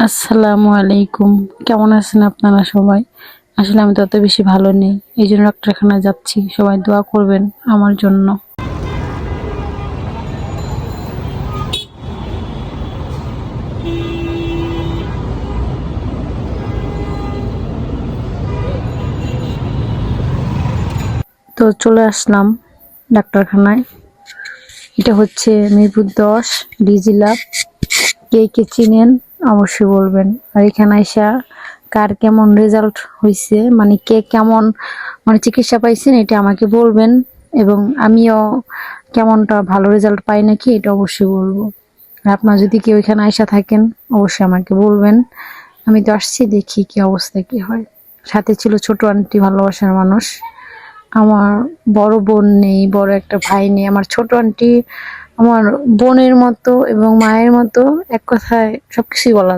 আসসালামু আলাইকুম। কেমন আছেন আপনারা সবাই? আসলে আমি তত বেশি ভালো নেই, এই জন্য ডাক্তারখানায় যাচ্ছি। সবাই দোয়া করবেন আমার জন্য। তো চলে আসলাম ডাক্তারখানায়। এটা হচ্ছে মিরপুর 10 ডিজি ল্যাব। কে কে চিনেন অবশ্যই বলবেন। আর এখানে আইসা কার কেমন রেজাল্ট হয়েছে, মানে কে কেমন চিকিৎসা পাইছেন, এটা আমাকে বলবেন। এবং আমিও কেমনটা ভালো রেজাল্ট পাই নাকি এটা অবশ্যই বলবো। আর আপনারা যদি কেউ এখানে আইসা থাকেন অবশ্যই আমাকে বলবেন। আমি তো আসছি, দেখি কি অবস্থা কি হয়। সাথে ছিল ছোট আন্টি, ভালোবাসার মানুষ। আমার বড় বোন নেই, বড় একটা ভাই নেই। আমার ছোট আন্টি আমার বোনের মতো এবং মায়ের মতো, এক কথায় সবকিছুই বলা